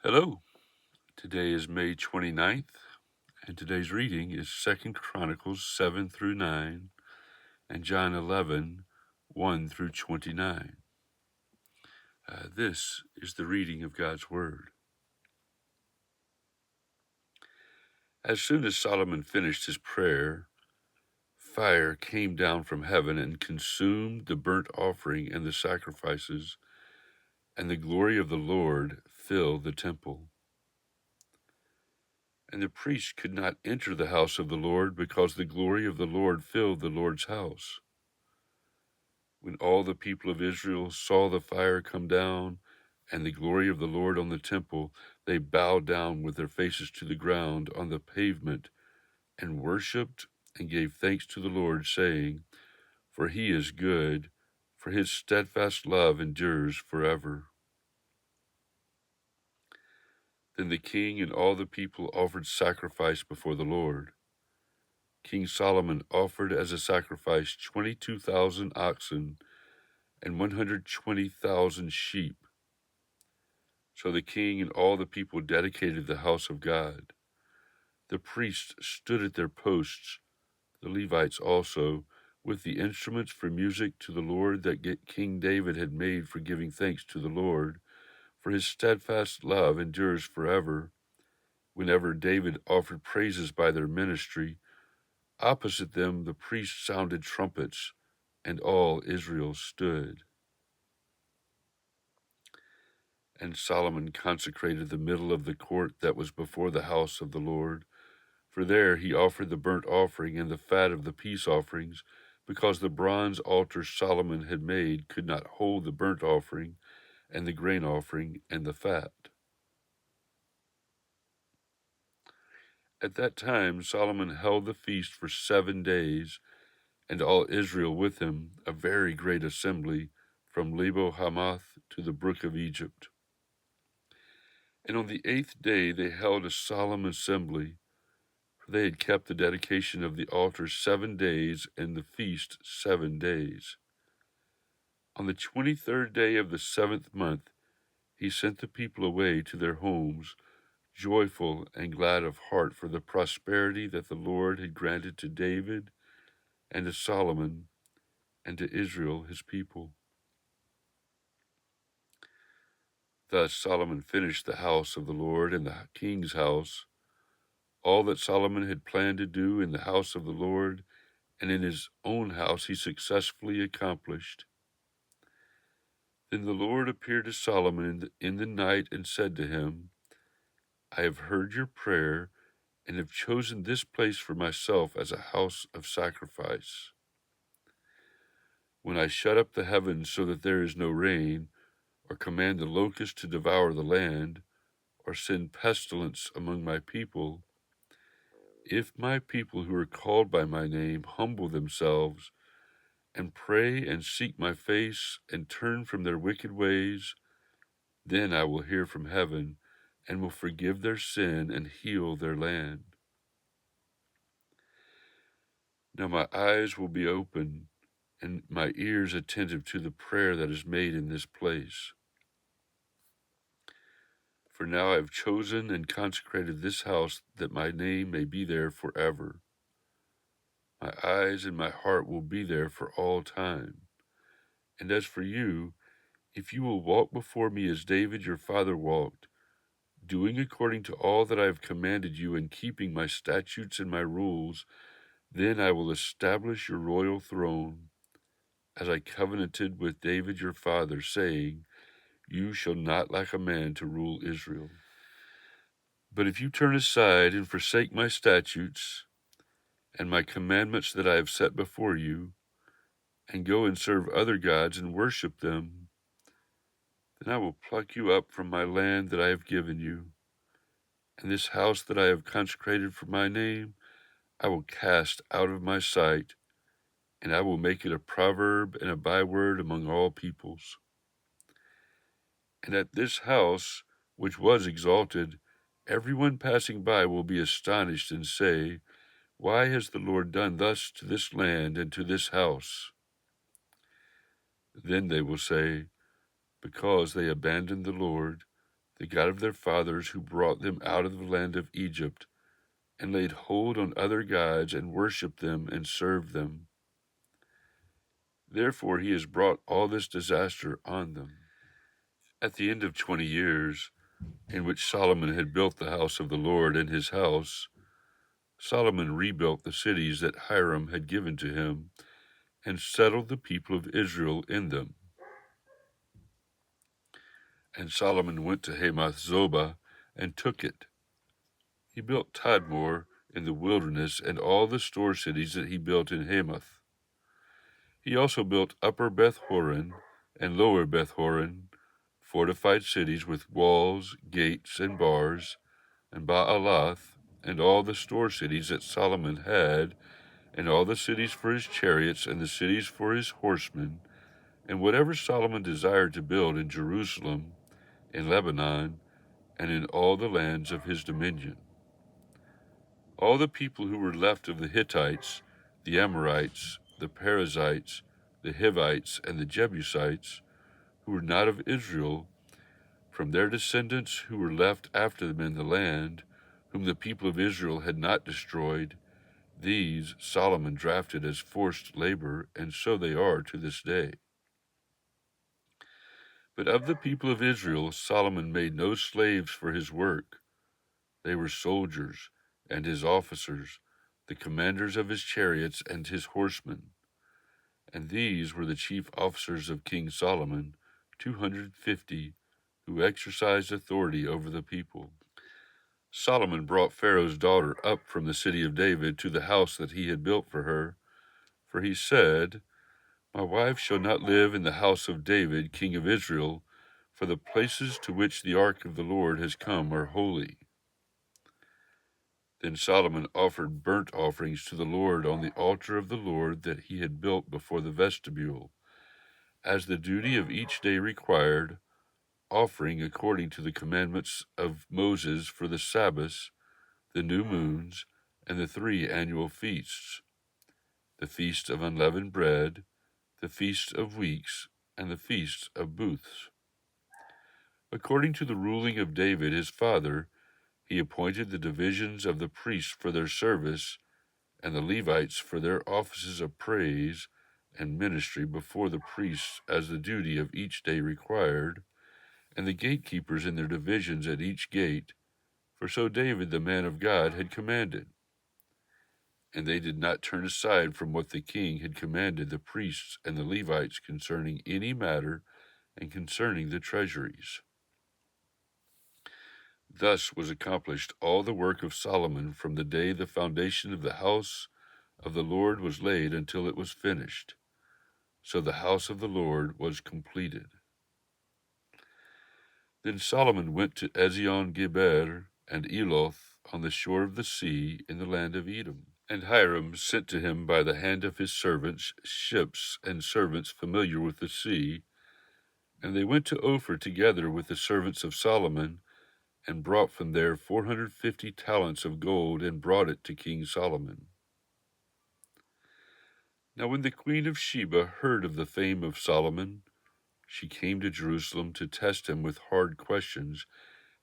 Hello, today is May 29th, and today's reading is 2nd Chronicles 7 through 9 and John 11, 1 through 29. This is the reading of God's Word. As soon as Solomon finished his prayer, fire came down from heaven and consumed the burnt offering and the sacrifices, and the glory of the Lord filled the temple. And the priests could not enter the house of the Lord because the glory of the Lord filled the Lord's house. When all the people of Israel saw the fire come down and the glory of the Lord on the temple, they bowed down with their faces to the ground on the pavement and worshipped and gave thanks to the Lord, saying, "For he is good, for his steadfast love endures forever." Then the king and all the people offered sacrifice before the Lord. King Solomon offered as a sacrifice 22,000 oxen and 120,000 sheep. So the king and all the people dedicated the house of God. The priests stood at their posts, the Levites also, with the instruments for music to the Lord that King David had made for giving thanks to the Lord, for his steadfast love endures forever. Whenever David offered praises by their ministry, opposite them the priests sounded trumpets, and all Israel stood. And Solomon consecrated the middle of the court that was before the house of the Lord, for there he offered the burnt offering and the fat of the peace offerings, because the bronze altar Solomon had made could not hold the burnt offering and the grain offering and the fat. At that time Solomon held the feast for 7 days, and all Israel with him, a very great assembly, from Lebo Hamath to the brook of Egypt. And on the 8th day they held a solemn assembly, for they had kept the dedication of the altar 7 days, and the feast 7 days. On the 23rd day of the 7th month he sent the people away to their homes, joyful and glad of heart for the prosperity that the Lord had granted to David and to Solomon and to Israel his people. Thus Solomon finished the house of the Lord and the king's house. All that Solomon had planned to do in the house of the Lord and in his own house he successfully accomplished. Then the Lord appeared to Solomon in the night and said to him, "I have heard your prayer and have chosen this place for myself as a house of sacrifice. When I shut up the heavens so that there is no rain, or command the locust to devour the land, or send pestilence among my people, if my people who are called by my name humble themselves and pray and seek my face and turn from their wicked ways, then I will hear from heaven and will forgive their sin and heal their land. Now my eyes will be open and my ears attentive to the prayer that is made in this place. For now I have chosen and consecrated this house that my name may be there forever. My eyes and my heart will be there for all time. And as for you, if you will walk before me as David your father walked, doing according to all that I have commanded you and keeping my statutes and my rules, then I will establish your royal throne, as I covenanted with David your father, saying, you shall not lack a man to rule Israel. But if you turn aside and forsake my statutes and my commandments that I have set before you, and go and serve other gods and worship them, then I will pluck you up from my land that I have given you, and this house that I have consecrated for my name I will cast out of my sight, and I will make it a proverb and a byword among all peoples. And at this house, which was exalted, everyone passing by will be astonished and say, why has the Lord done thus to this land and to this house? Then they will say, because they abandoned the Lord, the God of their fathers, who brought them out of the land of Egypt, and laid hold on other gods, and worshipped them, and served them. Therefore he has brought all this disaster on them. At the end of 20 years, in which Solomon had built the house of the Lord and his house, Solomon rebuilt the cities that Hiram had given to him, and settled the people of Israel in them. And Solomon went to Hamath Zobah and took it. He built Tadmor in the wilderness, and all the store cities that he built in Hamath. He also built Upper Beth Horon and Lower Beth Horon, fortified cities with walls, gates, and bars, and Baalath, and all the store cities that Solomon had, and all the cities for his chariots, and the cities for his horsemen, and whatever Solomon desired to build in Jerusalem, in Lebanon, and in all the lands of his dominion. All the people who were left of the Hittites, the Amorites, the Perizzites, the Hivites, and the Jebusites, who were not of Israel, from their descendants who were left after them in the land, whom the people of Israel had not destroyed, these Solomon drafted as forced labor, and so they are to this day. But of the people of Israel Solomon made no slaves for his work. They were soldiers, and his officers, the commanders of his chariots and his horsemen. And these were the chief officers of King Solomon, 250, who exercised authority over the people. Solomon brought Pharaoh's daughter up from the city of David to the house that he had built for her, for he said, "My wife shall not live in the house of David, king of Israel, for the places to which the ark of the Lord has come are holy." Then Solomon offered burnt offerings to the Lord on the altar of the Lord that he had built before the vestibule, as the duty of each day required, offering according to the commandments of Moses for the Sabbaths, the new moons, and the 3 annual feasts, the feast of unleavened bread, the feast of weeks, and the feast of booths. According to the ruling of David his father, he appointed the divisions of the priests for their service, and the Levites for their offices of praise and ministry before the priests as the duty of each day required, and the gatekeepers in their divisions at each gate, for so David the man of God had commanded. And they did not turn aside from what the king had commanded the priests and the Levites concerning any matter and concerning the treasuries. Thus was accomplished all the work of Solomon from the day the foundation of the house of the Lord was laid until it was finished. So the house of the Lord was completed. Then Solomon went to Ezion-Geber and Eloth on the shore of the sea in the land of Edom. And Hiram sent to him by the hand of his servants ships and servants familiar with the sea, and they went to Ophir together with the servants of Solomon, and brought from there 450 talents of gold, and brought it to King Solomon. Now when the queen of Sheba heard of the fame of Solomon, she came to Jerusalem to test him with hard questions,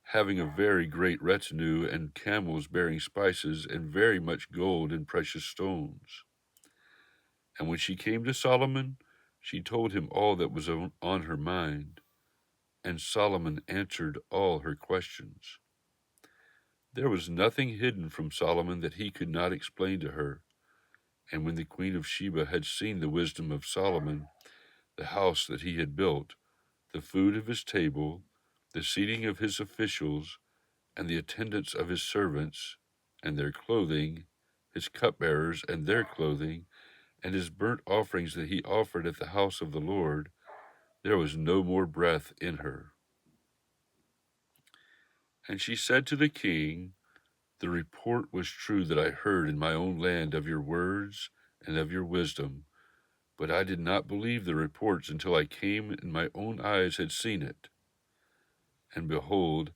having a very great retinue, and camels bearing spices, and very much gold and precious stones. And when she came to Solomon, she told him all that was on her mind, and Solomon answered all her questions. There was nothing hidden from Solomon that he could not explain to her. And when the queen of Sheba had seen the wisdom of Solomon, the house that he had built, the food of his table, the seating of his officials, and the attendance of his servants, and their clothing, his cupbearers and their clothing, and his burnt offerings that he offered at the house of the Lord, there was no more breath in her. And she said to the king, "The report was true that I heard in my own land of your words and of your wisdom, but I did not believe the reports until I came and my own eyes had seen it. And behold,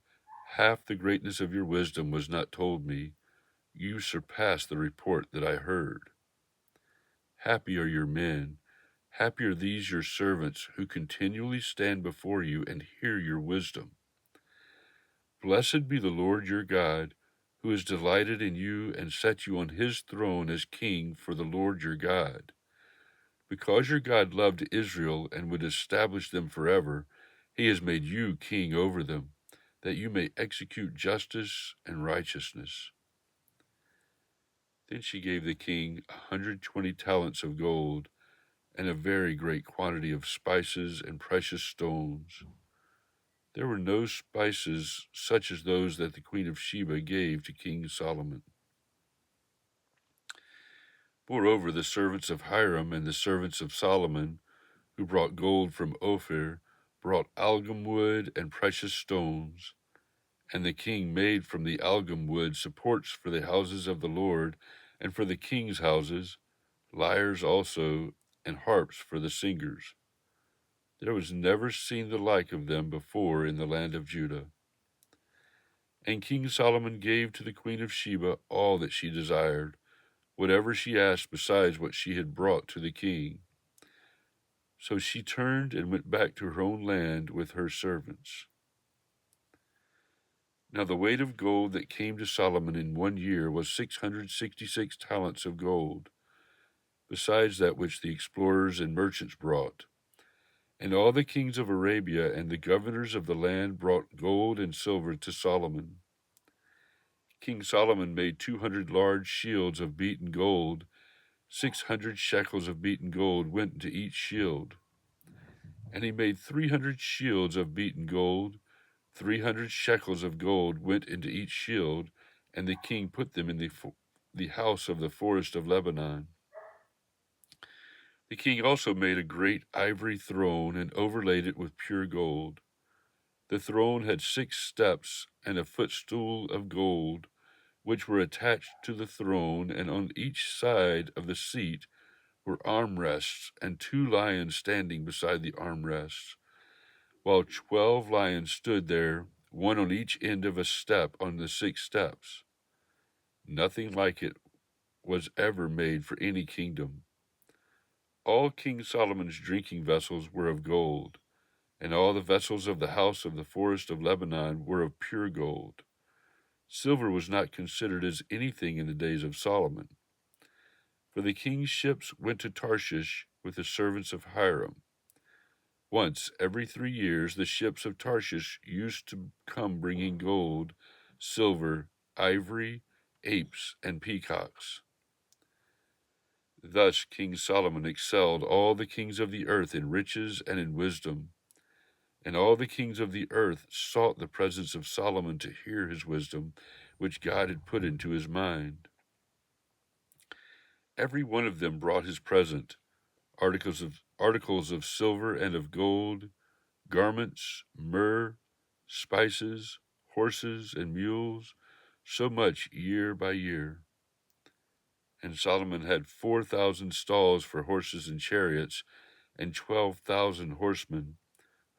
half the greatness of your wisdom was not told me. You surpassed the report that I heard. Happy are your men, happy are these your servants, who continually stand before you and hear your wisdom. Blessed be the Lord your God, who has delighted in you and set you on his throne as king for the Lord your God. Because your God loved Israel and would establish them forever, he has made you king over them, that you may execute justice and righteousness. Then she gave the king 120 talents of gold and a very great quantity of spices and precious stones. There were no spices such as those that the queen of Sheba gave to King Solomon. Moreover, the servants of Hiram and the servants of Solomon, who brought gold from Ophir, brought algum wood and precious stones. And the king made from the algum wood supports for the houses of the Lord and for the king's houses, lyres also, and harps for the singers. There was never seen the like of them before in the land of Judah. And King Solomon gave to the queen of Sheba all that she desired, whatever she asked besides what she had brought to the king. So she turned and went back to her own land with her servants. Now the weight of gold that came to Solomon in 1 year was 666 talents of gold, besides that which the explorers and merchants brought. And all the kings of Arabia and the governors of the land brought gold and silver to Solomon. King Solomon made 200 large shields of beaten gold. 600 shekels of beaten gold went into each shield. And he made 300 shields of beaten gold. 300 shekels of gold went into each shield, and the king put them in the house of the forest of Lebanon. The king also made a great ivory throne and overlaid it with pure gold. The throne had 6 steps and a footstool of gold, which were attached to the throne, and on each side of the seat were armrests, and 2 lions standing beside the armrests, while 12 lions stood there, one on each end of a step on the 6 steps. Nothing like it was ever made for any kingdom. All King Solomon's drinking vessels were of gold, and all the vessels of the house of the forest of Lebanon were of pure gold. Silver was not considered as anything in the days of Solomon. For the king's ships went to Tarshish with the servants of Hiram. Once every 3 years the ships of Tarshish used to come bringing gold, silver, ivory, apes, and peacocks. Thus King Solomon excelled all the kings of the earth in riches and in wisdom. And all the kings of the earth sought the presence of Solomon to hear his wisdom, which God had put into his mind. Every one of them brought his present, articles of silver and of gold, garments, myrrh, spices, horses, and mules, so much year by year. And Solomon had 4,000 stalls for horses and chariots, and 12,000 horsemen,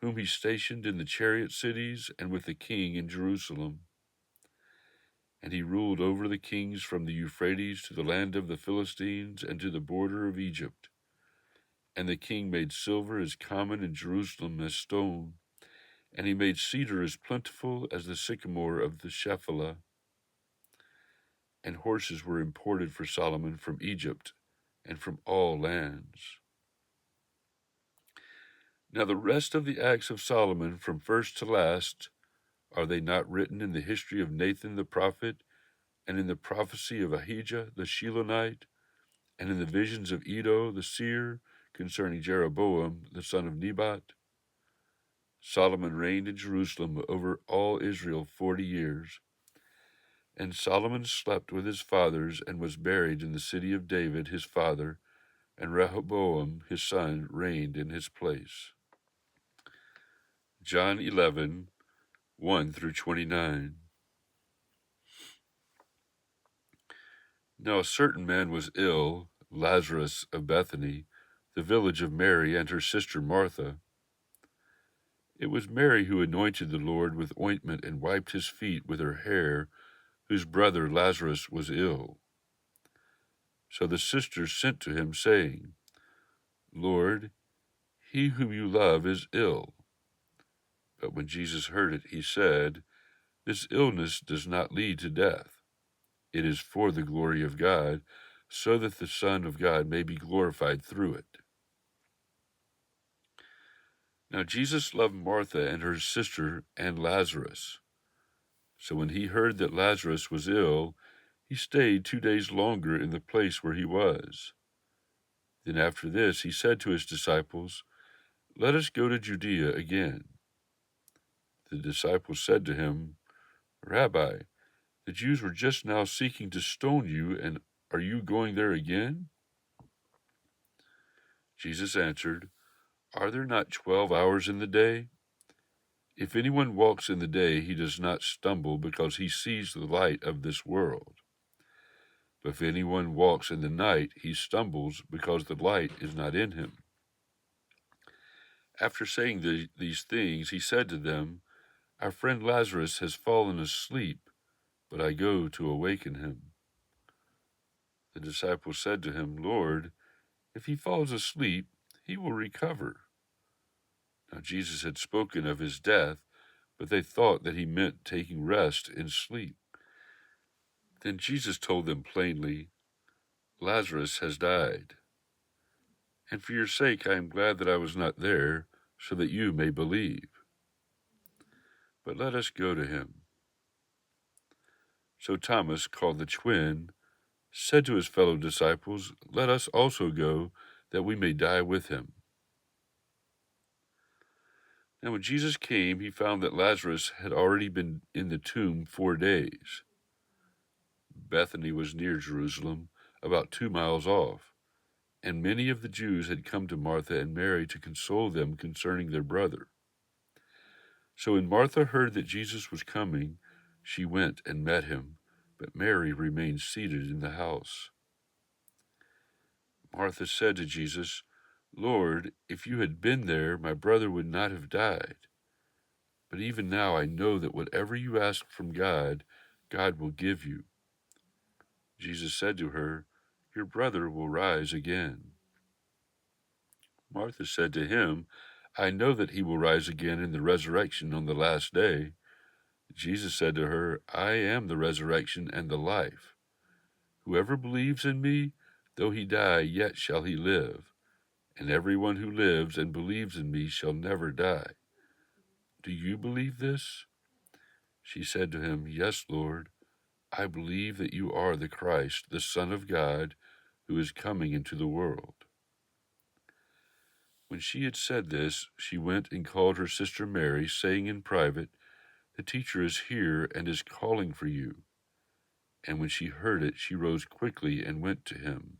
whom he stationed in the chariot cities and with the king in Jerusalem. And he ruled over the kings from the Euphrates to the land of the Philistines and to the border of Egypt. And the king made silver as common in Jerusalem as stone, and he made cedar as plentiful as the sycamore of the Shephelah. And horses were imported for Solomon from Egypt and from all lands. Now the rest of the acts of Solomon, from first to last, are they not written in the history of Nathan the prophet, and in the prophecy of Ahijah the Shilonite, and in the visions of Iddo the seer concerning Jeroboam the son of Nebat? Solomon reigned in Jerusalem over all Israel 40 years. And Solomon slept with his fathers and was buried in the city of David his father, and Rehoboam his son reigned in his place. John 11, 1 through 29. Now a certain man was ill, Lazarus of Bethany, the village of Mary and her sister Martha. It was Mary who anointed the Lord with ointment and wiped his feet with her hair, whose brother Lazarus was ill. So the sisters sent to him, saying, Lord, he whom you love is ill. But when Jesus heard it, he said, This illness does not lead to death. It is for the glory of God, so that the Son of God may be glorified through it." Now Jesus loved Martha and her sister and Lazarus. So when he heard that Lazarus was ill, he stayed 2 days longer in the place where he was. Then after this he said to his disciples, "Let us go to Judea again." The disciples said to him, "Rabbi, the Jews were just now seeking to stone you, and are you going there again?" Jesus answered, "Are there not 12 hours in the day? If anyone walks in the day, he does not stumble because he sees the light of this world. But if anyone walks in the night, he stumbles because the light is not in him." After saying these things, he said to them, "Our friend Lazarus has fallen asleep, but I go to awaken him." The disciples said to him, "Lord, if he falls asleep, he will recover." Now Jesus had spoken of his death, but they thought that he meant taking rest in sleep. Then Jesus told them plainly, "Lazarus has died. And for your sake I am glad that I was not there, so that you may believe. But let us go to him." So Thomas, called the twin, said to his fellow disciples, "Let us also go, that we may die with him." Now when Jesus came, he found that Lazarus had already been in the tomb 4 days. Bethany was near Jerusalem, about 2 miles off, and many of the Jews had come to Martha and Mary to console them concerning their brother. So when Martha heard that Jesus was coming, she went and met him, but Mary remained seated in the house. Martha said to Jesus, "Lord, if you had been there, my brother would not have died. But even now I know that whatever you ask from God, God will give you." Jesus said to her, "Your brother will rise again." Martha said to him, "I know that he will rise again in the resurrection on the last day." Jesus said to her, "I am the resurrection and the life. Whoever believes in me, though he die, yet shall he live. And everyone who lives and believes in me shall never die. Do you believe this?" She said to him, "Yes, Lord. I believe that you are the Christ, the Son of God, who is coming into the world." When she had said this, she went and called her sister Mary, saying in private, "The teacher is here and is calling for you." And when she heard it, she rose quickly and went to him.